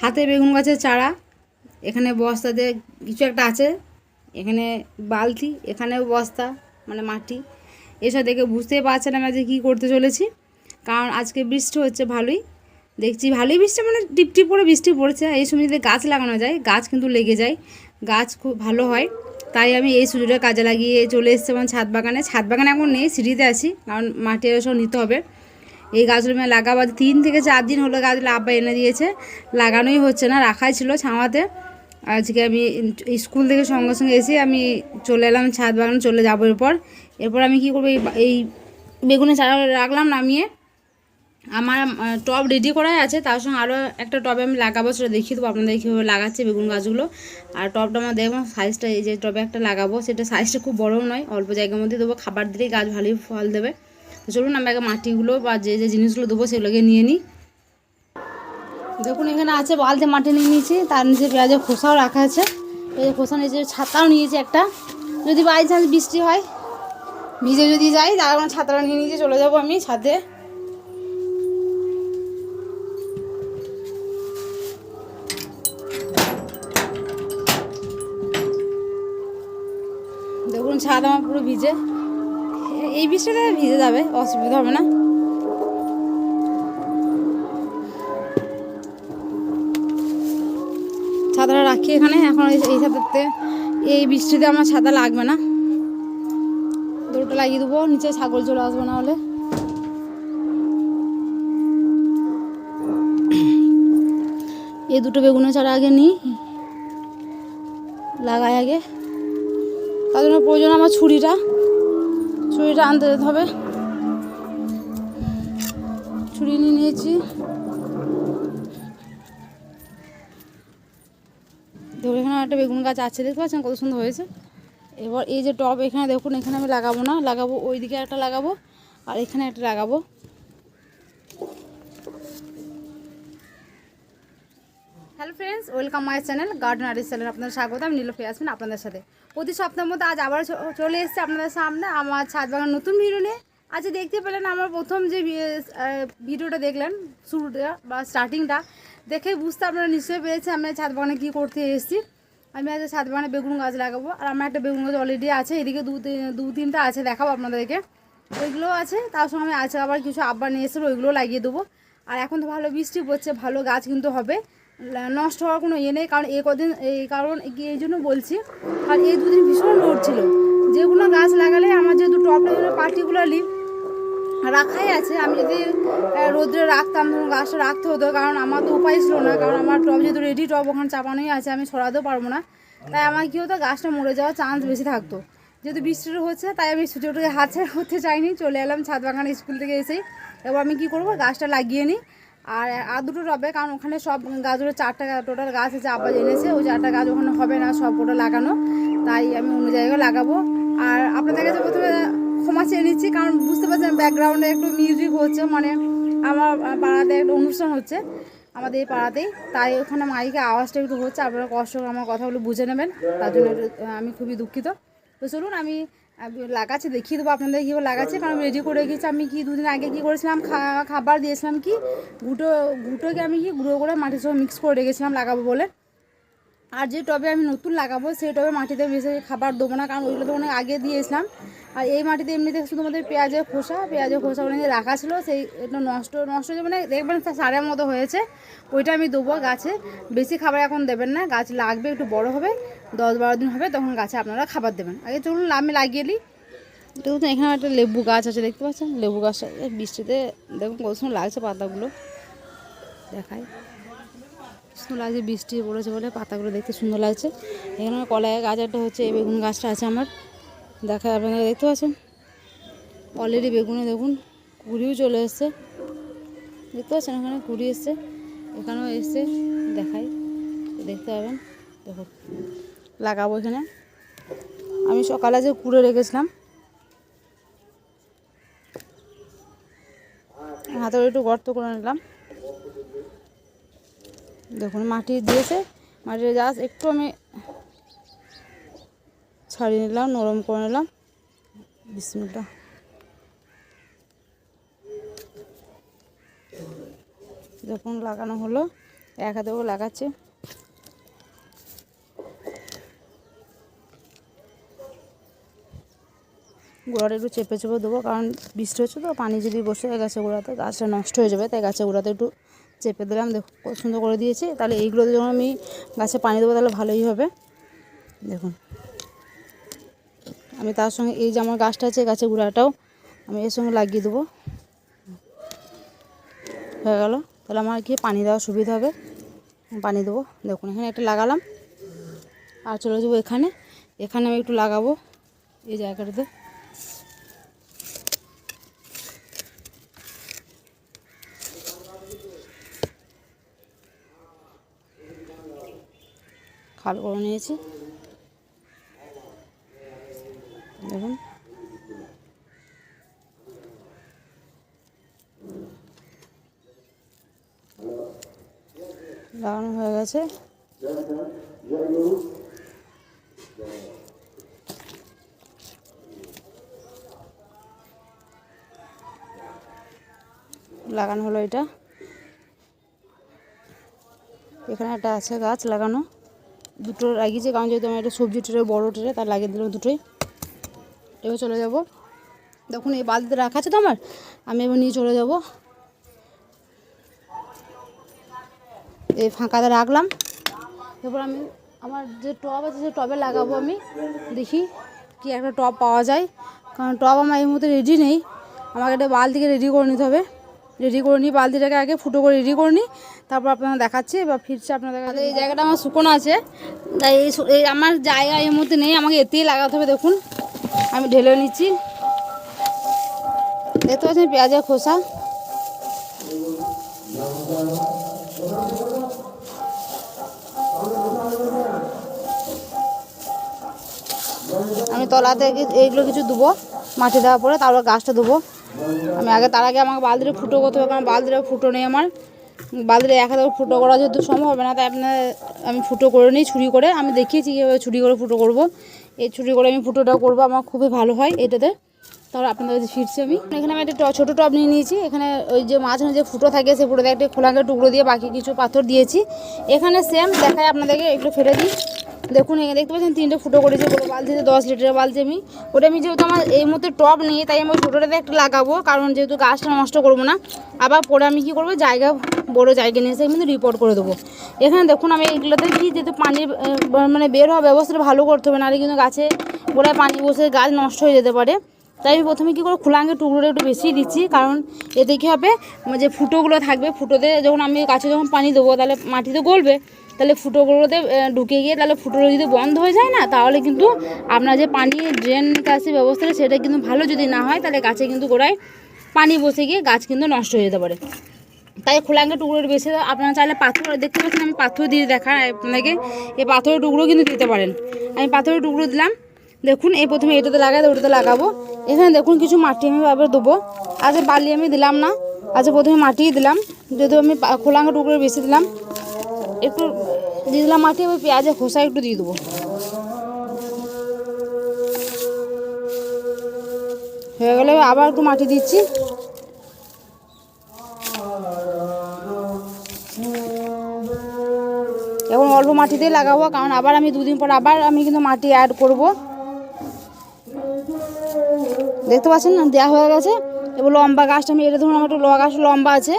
হাতে বেগুন গাছের চারা, এখানে বস্তাতে কিছু একটা আছে, এখানে বালতি, এখানেও বস্তা মানে মাটি। এসব দেখে বুঝতেই পারছেন আমি আজকে কী করতে চলেছি, কারণ আজকে বৃষ্টি হচ্ছে ভালোই, দেখছি ভালোই বৃষ্টি মানে টিপটিপ করে বৃষ্টি পড়ছে। এই সময় যদি গাছ লাগানো যায়, গাছ কিন্তু লেগে যায়, গাছ খুব ভালো হয়। তাই আমি এই সুযোগটা কাজে লাগিয়ে চলে এসেছি আমার ছাদ বাগানে। ছাদ বাগানে এখন নেই, সিঁড়িতে আছি, কারণ মাটি সব নিতে হবে। এই গাছগুলো আমি লাগাবো 3 থেকে 4 দিন হলো, গাছগুলো আব্বা এনে দিয়েছে, লাগানোই হচ্ছে না, রাখাই ছিল ছাওয়াতে। আজকে আমি স্কুল থেকে সঙ্গে সঙ্গে এসে আমি চলে এলাম ছাদ বাগানে, চলে যাবো। এরপর আমি কী করবো, এই বেগুনের চারা রাখলাম নামিয়ে, আমার টব রেডি করাই আছে, তার সঙ্গে আরও একটা টবে আমি লাগাবো, সেটা দেখিয়ে দেবো আপনাদের কীভাবে লাগাচ্ছে বেগুন গাছগুলো। আর টবটা আমার দেখবো সাইজটা, এই যে টবে একটা লাগাবো, সেটা সাইজটা খুব বড়ও নয়, অল্প জায়গার মধ্যে দেবো, খাবার দিলেই গাছ ভালোই ফল দেবে। তো চলুন আমি আগে মাটিগুলো বা যে যে জিনিসগুলো দেবো সেগুলোকে নিয়ে নিই। দেখুন এখানে আছে, বালতি মাটি নিয়ে নিয়েছি, তার নিচে পেঁয়াজের খোসাও রাখা আছে, পেঁয়াজের খোসা নিচে ছাতাও নিয়েছি একটা, যদি বাই চান্স বৃষ্টি হয়, ভিজে যদি যাই, তার আমার ছাতাটা নিয়ে নিয়েছি, চলে যাবো আমি ছাদে। দেখুন ছাদ আমার পুরো ভিজে, এই বৃষ্টিতে ভিজে যাবে, অসুবিধা হবে না। ছাতাটা রাখি এখানে, এখন এই ছাতাতে এই বৃষ্টিতে আমার ছাতা লাগবে না, দৌড়টা লাগিয়ে দেবো, নিচে ছাগল চলে আসবে না হলে। এই দুটো বেগুনের চারা আগে নিই, লাগাই আগে, তার জন্য প্রয়োজন আমার ছুরিটা আনতে যেতে হবে, ছুরি নিয়ে নিয়েছি। দেখুন এখানে একটা বেগুন গাছ আছে, দেখতে পাচ্ছেন কত সুন্দর হয়েছে। এবার এই যে টব, এখানে দেখুন, এখানে আমি লাগাবো না, লাগাবো ওই দিকে একটা লাগাবো, আর এখানে একটা লাগাবো। Hello friends, welcome my channel garden artist channel, আপনাদের স্বাগত। আমি নীলফে আসবেন আপনাদের সাথে প্রতি সপ্তাহের মধ্যে আজ আবার চলে এসেছে আপনাদের সামনে আমার ছাদ বাগান নতুন ভিডিও নিয়ে। আজ দেখতে পেলেন আমার প্রথম যে ভিডিওটা দেখলেন, শুরুটা বা স্টার্টিংটা দেখে বুঝতে আপনারা নিশ্চয়ই পেরেছে আমি ছাদ বাগানে কী করতে এসেছি। আমি আজ ছাদ বাগানে বেগুন গাছ লাগাবো, আর আমার একটা বেগুন গাছ অলরেডি আছে, এদিকে দু তিনটা আছে, দেখাবো আপনাদেরকে, ওইগুলোও আছে। তার সঙ্গে আমি আছে আবার কিছু আব্বা নিয়ে এসে ওইগুলোও লাগিয়ে দেবো। আর এখন তো ভালো বৃষ্টি পড়ছে, ভালো গাছ কিন্তু হবে, নষ্ট হওয়ার কোনো ইয়ে নেই, কারণ এই জন্য বলছি, আর এই দুদিন ভীষণ রোদ ছিল, যেগুলো গাছ লাগালে আমার যেহেতু টপটা যেন পার্টিকুলারলি রাখাই আছে, আমি যদি রোদ্রে রাখতাম তখন গাছটা রাখতে হতো, কারণ আমার তো উপায় ছিল না, কারণ আমার টব যেহেতু রেডি টব ওখানে চাপানোই আছে, আমি সরাতেও পারবো না, তাই আমার কী হতো, গাছটা মরে যাওয়ার চান্স বেশি থাকতো। যেহেতু বৃষ্টিটা হচ্ছে, তাই আমি সুযোগটাকে হাতছাড়া করতে চাইনি, চলে এলাম ছাদ বাগানে স্কুল থেকে এসেই। এবার আমি কী করবো, গাছটা লাগিয়ে নিই, আর দুটো টবে, কারণ ওখানে সব গাছগুলো 4টা টোটাল গাছ আছে, আব্বা জেনেছে ওই 4টা গাছ ওখানে হবে না সব ওটা লাগানো, তাই আমি অন্য জায়গায় লাগাবো। আর আপনাদের কাছে প্রথমে ক্ষমা চেয়ে নিচ্ছি, কারণ বুঝতে পারছেন ব্যাকগ্রাউন্ডে একটু মিউজিক হচ্ছে, মানে আমার পাড়াতে একটা অনুষ্ঠান হচ্ছে আমাদের এই পাড়াতেই, তাই ওখানে মাইকে আওয়াজটা একটু হচ্ছে, আপনারা কষ্ট করে আমার কথাগুলো বুঝে নেবেন, তার জন্য আমি খুবই দুঃখিত। তো চলুন আমি লাগাচ্ছি, দেখিয়ে দেবো আপনাদের কীভাবে লাগাচ্ছে, কারণ রেডি করে রেখেছি। আমি কি দুদিন আগে কী করেছিলাম, খাবার দিয়েছিলাম, কি গুঁটোকে আমি গুঁড়ো করে মাটির সঙ্গে মিক্স করে রেখেছিলাম লাগাবো বলে। আর যে টবে আমি নতুন লাগাবো সেই টবে মাটিতে বেশি খাবার দেবো না, কারণ ওইগুলো তো অনেক আগে দিয়েছিলাম। আর এই মাটিতে এমনিতে শুধুমাত্র পেঁয়াজের খোসা অনেক রাখা ছিল, সেই একটু নষ্ট মানে দেখবেন সারের মতো হয়েছে, ওইটা আমি দেবো গাছে। বেশি খাবার এখন দেবেন না, গাছ লাগবে, একটু বড় হবে, 10-12 দিন হবে, তখন গাছে আপনারা খাবার দেবেন। আগে চলুন আমি লাগিয়ে নিই। দেখুন এখানে একটা লেবু গাছ আছে, দেখতে পাচ্ছেন লেবু গাছটা বৃষ্টিতে দেখুন কত সুন্দর লাগছে, পাতাগুলো দেখায়, সুন্দর লাগছে, বৃষ্টি পড়েছে বলে পাতাগুলো দেখতে সুন্দর লাগছে। এখানে কলাই গাছ একটা হচ্ছে, এই বেগুন গাছটা আছে আমার, দেখায় আপনারা দেখতে পাচ্ছেন অলরেডি বেগুনে দেখুন কুড়িও চলে এসছে, দেখতে পাচ্ছেন এখানে কুড়ি এসছে, এখানেও এসছে, দেখাই দেখতে পাবেন। দেখুন লাগাবো এখানে, আমি সকালে যে কুড়ে রেখেছিলাম, হাতে একটু গর্ত করে নিলাম, দেখুন মাটি দিয়েছে, মাটির গাছ একটু আমি ছাড়িয়ে নিলাম, নরম করে নিলাম, বিসমিল্লাহ। দেখুন লাগানো হলো, এক হাতেও লাগাচ্ছে। গোড়াটা একটু চেপে চেপে দেবো, কারণ বৃষ্টি হচ্ছে তো, পানি যদি বসে গেছে গোড়াতে গাছটা নষ্ট হয়ে যাবে, তাই গাছের গোড়াতে একটু চেপে দিলাম। দেখো কত সুন্দর করে দিয়েছি। তাহলে এইগুলোতে যখন আমি গাছে পানি দেবো তাহলে ভালোই হবে। দেখুন আমি তার সঙ্গে এই যে আমার গাছটা আছে, গাছের গোড়াটাও আমি এর সঙ্গে লাগিয়ে দেবো। হয়ে গেল। তাহলে আমার কি পানি দেওয়ার সুবিধা হবে, পানি দেবো। দেখুন এখানে একটা লাগালাম, আর চলে যাবো এখানে। এখানে আমি একটু লাগাবো এই জায়গাটাতে। খাল করে নিয়েছি, দেখুন লাগানো হয়ে গেছে। লাগানো হলো এটা। এখানে একটা আছে গাছ লাগানো, দুটো লাগিয়েছে, কারণ যেহেতু আমার একটা সবজি ট্রে বড়ো ট্রে, তার লাগিয়ে দিলাম দুটোই। এবার চলে যাব। দেখুন এই বালতিতে রাখা আছে তো আমার, আমি এবার নিয়ে চলে যাব। এই ফাঁকাতে রাখলাম। এরপর আমি আমার যে টব আছে, সে টবে লাগাবো। আমি দেখি কি একটা টব পাওয়া যায়, কারণ টব আমার এই মুহূর্তে রেডি নেই। আমাকে একটা বালতিকে রেডি করে নিতে হবে। রেডি করে নিই, বালতিটাকে আগে ফুটো করে রেডি করে নিই, তারপর আপনারা দেখাচ্ছি বা ফিরছে আপনাদের কাছে। এই জায়গাটা আমার শুকনো আছে, তাই এই আমার জায়গা এই মুহূর্তে নেই, আমাকে এতেই লাগাতে হবে। দেখুন আমি ঢেলে নিচ্ছি। দেখতে পাচ্ছেন পেঁয়াজের খোসা। আমি তলাতে এইগুলো কিছু দেবো, মাটি দেওয়ার পরে তারপর গাছটা দেবো। আমি তার আগে আমাকে বালতিটা ফুটো করতে হবে, কারণ বালতিটা ফুটো নেই আমার। বালতিটা এক হাতে ফুটো করা যেহেতু সম্ভব হবে না, তাই আমি ফুটো করে নিই ছুরি করে। আমি দেখিয়েছি কীভাবে ছুরি করে ফুটো করব। এই ছুরি করে আমি ফুটোটাও করবো, আমার খুবই ভালো হয় এটাতে। তারপর আপনাদের কাছে ফিরছি আমি। এখানে আমি একটা ছোটো টব নিয়ে নিয়েছি। এখানে ওই যে মাঝখানে যে ফুটো থাকে, সে ফুটোতে একটা খোলাঙ্গের টুকরো দিয়ে বাকি কিছু পাথর দিয়েছি। এখানে সেম দেখায় আপনাদেরকে, একটু ফেলে দিই। দেখুন এখানে দেখতে পাচ্ছেন 3টে ফুটো করেছি। বড়ো বালতিতে 10 লিটারের বালতি আমি যেহেতু আমার এই মুহূর্তে টব নেই, তাই আমি ছোটোটাতে একটা লাগাবো, কারণ যেহেতু গাছটা নষ্ট করবো না। আবার পরে আমি কী করবো, বড় জায়গা নিয়ে এসে কিন্তু রিপোর্ট করে দেবো। এখানে দেখুন আমি এইগুলোতে কি, যেহেতু পানির মানে বের হওয়ার ব্যবস্থাটা ভালো করতে হবে, নাহলে কিন্তু গাছে গোড়ায় পানি বসে গাছ নষ্ট হয়ে যেতে পারে। তাই আমি প্রথমে কী করবো, খোলাঙ্গের টুকরোটা একটু বেশি দিচ্ছি, কারণ এতে কী হবে, যে ফুটোগুলো থাকবে, ফুটোতে যখন আমি গাছে যখন পানি দেবো, তাহলে মাটিতে গলবে, তাহলে ফুটোগুলোতে ঢুকে গিয়ে তাহলে ফুটোগুলো যদি বন্ধ হয়ে যায় না, তাহলে কিন্তু আপনার যে পানি ড্রেন নিকাশি ব্যবস্থাটা সেটা কিন্তু ভালো যদি না হয়, তাহলে গাছে কিন্তু গোড়ায় পানি বসে গিয়ে গাছ কিন্তু নষ্ট হয়ে যেতে পারে। তাই খোলাঙ্গের টুকরোটা বেশি, আপনারা চাইলে পাথর, দেখতে পাচ্ছেন আমি পাথর দিয়ে দেখা আপনাকে, এই পাথরের টুকরো কিন্তু দিতে পারেন। আমি পাথরের টুকরো দিলাম। দেখুন এই প্রথমে এটাতে লাগাই, ওটাতে লাগাবো। এখানে দেখুন কিছু মাটি আমি আবার দেবো। আজ বালি আমি দিলাম না, আজ প্রথমে মাটিই দিলাম, যেহেতু আমি খোলাঙ্গের টুকরো বেশি দিলাম। একটু দিয়ে দিলাম মাটি, ওই পেঁয়াজের খোসা একটু দিয়ে দেবো। হয়ে গেলে আবার একটু মাটি দিচ্ছি। এখন অল্প মাটিতেই লাগাবো, কারণ আবার আমি 2 দিন পর আবার আমি কিন্তু মাটি অ্যাড করব। দেখতে পাচ্ছেন না, দেওয়া হয়ে গেছে। এবার লম্বা গাছটা আমি, এটা ধরুন আমার একটু গাছ লম্বা আছে,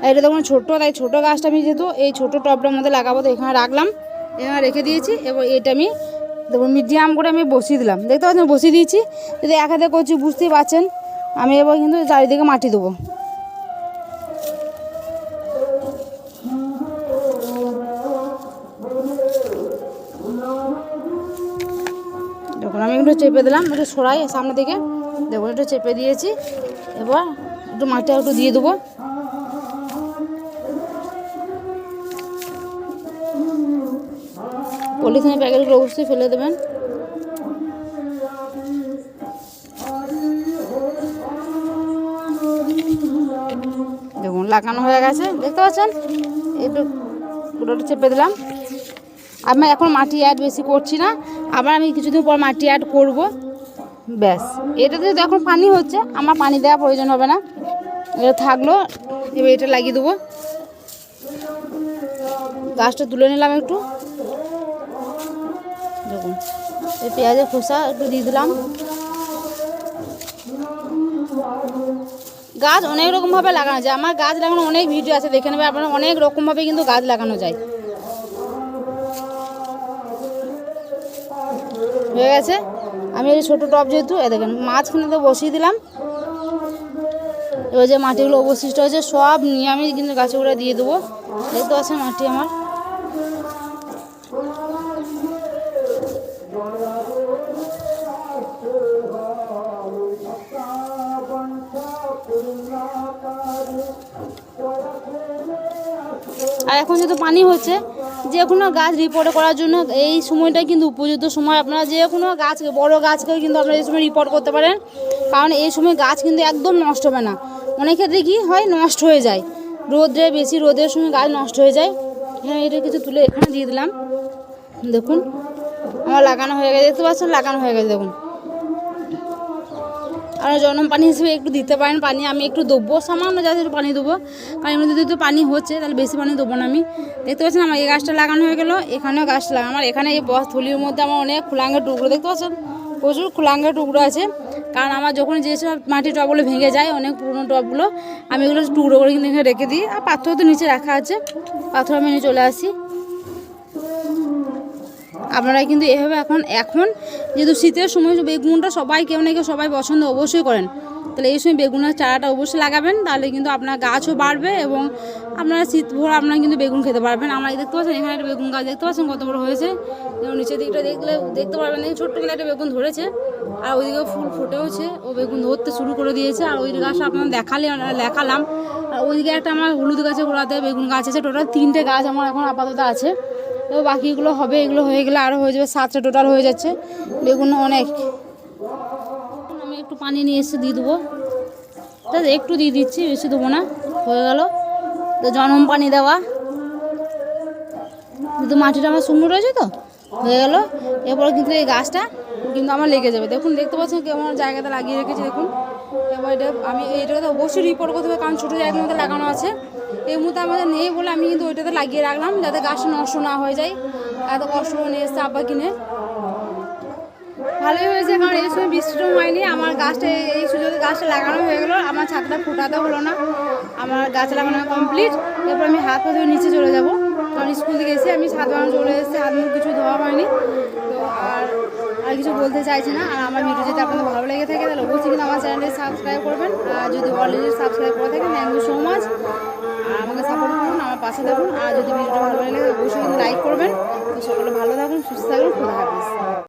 এটা দেখুন ছোট্টো, তাই ছোটো গাছটা আমি যেহেতু এই ছোটো টবটার মধ্যে লাগাবো, তো এখানে রাখলাম, এখানে রেখে দিয়েছি। এবার এটা আমি দেখুন মিডিয়াম করে আমি বসিয়ে দিলাম। দেখতে পাচ্ছেন বসিয়ে দিয়েছি। যদি এক হাতে করছি বুঝতেই পারছেন। আমি এবার কিন্তু চারিদিকে মাটি দেবো। দেখুন আমি একটু চেপে দিলাম, একটু সরাই সামনে থেকে, দেখুন একটু চেপে দিয়েছি। এবার একটু মাটি একটু দিয়ে দেবো। পলিথিনের প্যাকেটগুলো অবশ্যই ফেলে দেবেন। দেখুন লাগানো হয়ে গেছে, দেখতে পাচ্ছেন। একটু পুরোটা চেপে দিলাম। আমি এখন মাটি অ্যাড বেশি করছি না, আবার আমি কিছুদিন পর মাটি অ্যাড করব। ব্যাস, এটাতে তো এখন পানি হচ্ছে, আমার পানি দেওয়ার প্রয়োজন হবে না, এটা থাকলো। এবার এটা লাগিয়ে দেবো। গাছটা তুলে নিলাম একটু। দেখুন এই পেঁয়াজের খোসা একটু দিয়ে দিলাম। গাছ অনেক রকমভাবে লাগানো যায়, আমার গাছ লাগানো অনেক ভিডিও আছে, দেখে নেবে আপনারা। অনেক রকমভাবে কিন্তু গাছ লাগানো যায়। হয়ে গেছে। আমি এই ছোটো টব যেহেতু দেখেন মাঝখানে তো বসিয়ে দিলাম। এবার যে মাটিগুলো অবশিষ্ট হয়েছে সব নিয়ে আমি কিন্তু গাছে করে দিয়ে দেবো। দেখতে পাচ্ছেন মাটি আমার। আর এখন যেহেতু পানি হচ্ছে, যে কোনো গাছ রিপোর্ট করার জন্য এই সময়টা কিন্তু উপযুক্ত সময়। আপনারা যে কোনো গাছকে, বড় গাছকেও কিন্তু আপনারা এই সময় রিপোর্ট করতে পারেন, কারণ এই সময় গাছ কিন্তু একদম নষ্ট হবে না। অনেক ক্ষেত্রে কী হয়, নষ্ট হয়ে যায়, রোদে বেশি রোদের সময় গাছ নষ্ট হয়ে যায়। হ্যাঁ, এটা কিছু তুলে এখানে দিয়ে দিলাম। দেখুন আমার লাগানো হয়ে গেছে, দেখতে পাচ্ছেন লাগানো হয়ে গেছে। দেখুন আর জনম পানি হিসেবে একটু দিতে পারেন পানি, আমি একটু দেবো সামান্য, যাতে একটু পানি দেবো, কারণ এমনি যদি পানি হচ্ছে তাহলে বেশি পানি দেবো না আমি। দেখতে পাচ্ছেন আমার এই গাছটা লাগানো হয়ে গেলো, এখানেও গাছটা লাগানো। আমার এখানে এই বস থলির মধ্যে আমার অনেক খুলাঙ্গের টুকরো, দেখতে পাচ্ছেন প্রচুর খুলাঙ্গের টুকরো আছে। কারণ আমার যখন যেসব মাটির টবগুলো ভেঙে যায়, অনেক পুরনো টবগুলো, আমি এগুলো টুকরো করে কিন্তু এখানে রেখে দিই। আর পাথর তো নিচে রাখা আছে, পাথর আমি নিয়ে চলে আসি। আপনারা কিন্তু এভাবে এখন যেহেতু শীতের সময় বেগুনটা সবাই কেউ না কেউ সবাই পছন্দ অবশ্যই করেন, তাহলে এই সময় বেগুনের চারাটা অবশ্যই লাগাবেন, তাহলে কিন্তু আপনার গাছও বাড়বে এবং আপনারা শীত ভোর আপনারা কিন্তু বেগুন খেতে পারবেন। আমরা দেখতে পাচ্ছেন এখানে একটা বেগুন গাছ, দেখতে পাচ্ছেন কত বড় হয়েছে। এবং নিচের দিকটা দেখতে পারবেন, ছোট্ট করে একটা বেগুন ধরেছে, আর ওইদিকে ফুল ফুটেওছে, ও বেগুন ধরতে শুরু করে দিয়েছে। আর ওই গাছটা আপনার দেখালাম। আর ওইদিকে একটা আমার হলুদ গাছের গোড়াতে বেগুন গাছ আছে। টোটাল 3টে গাছ আমার এখন আপাতত আছে, তো বাকিগুলো হবে, এগুলো হয়ে গেলে আরও হয়ে যাবে, 7টা টোটাল হয়ে যাচ্ছে বেগুন অনেক। আমি একটু পানি নিয়ে এসে দিয়ে দেবো, একটু দিয়ে দিচ্ছি, বেশি দেবো না। হয়ে গেল তো জনম পানি দেওয়া, কিন্তু মাটিটা আমার শুকনো রয়েছে তো হয়ে গেল। এরপরে কিন্তু এই গাছটা কিন্তু আমার লেগে যাবে। দেখুন দেখতে পাচ্ছেন কেমন জায়গাতে লাগিয়ে রেখেছি দেখুন। এবার এটা আমি এইটাতে অবশ্যই রিপোর্ট করতে হবে, কারণ ছোটো জায়গার মধ্যে লাগানো আছে। এই মুহূর্তে আমাদের নেই বলে আমি কিন্তু ওইটাতে লাগিয়ে রাখলাম, যাতে গাছটা নষ্ট না হয়ে যায়। এত কষ্ট করে নিয়ে এসছে আব্বা কিনে, ভালোই হয়েছে, কারণ এই সময় বৃষ্টিটাও হয়নি। আমার গাছটা এই সুযোগে গাছটা লাগানো হয়ে গেলো, আমার ছাদটা ফোটাতেও হলো না, আমার গাছ লাগানো কমপ্লিট। এরপর আমি হাত পা ধুয়ে নিচে চলে যাবো, কারণ স্কুল থেকে এসে আমি ছাদ বাগানো চলে এসেছি, হাত মুখ কিছু ধোয়া হয়নি তো। আর কিছু বলতে চাইছি না। আর আমার ভিডিও যদি আপনাদের ভালো লেগে থাকে তাহলে অবশ্যই কিন্তু আমার চ্যানেলটি সাবস্ক্রাইব করবেন, আর যদি অলরেডি সাবস্ক্রাইব করে থাকেন থ্যাংক ইউ সো মাচ। আর আমাকে সাপোর্ট করুন, আমার পাশে থাকুন। আর যদি ভিডিওটা ভালো লাগে অবশ্যই কিন্তু লাইক করবেন।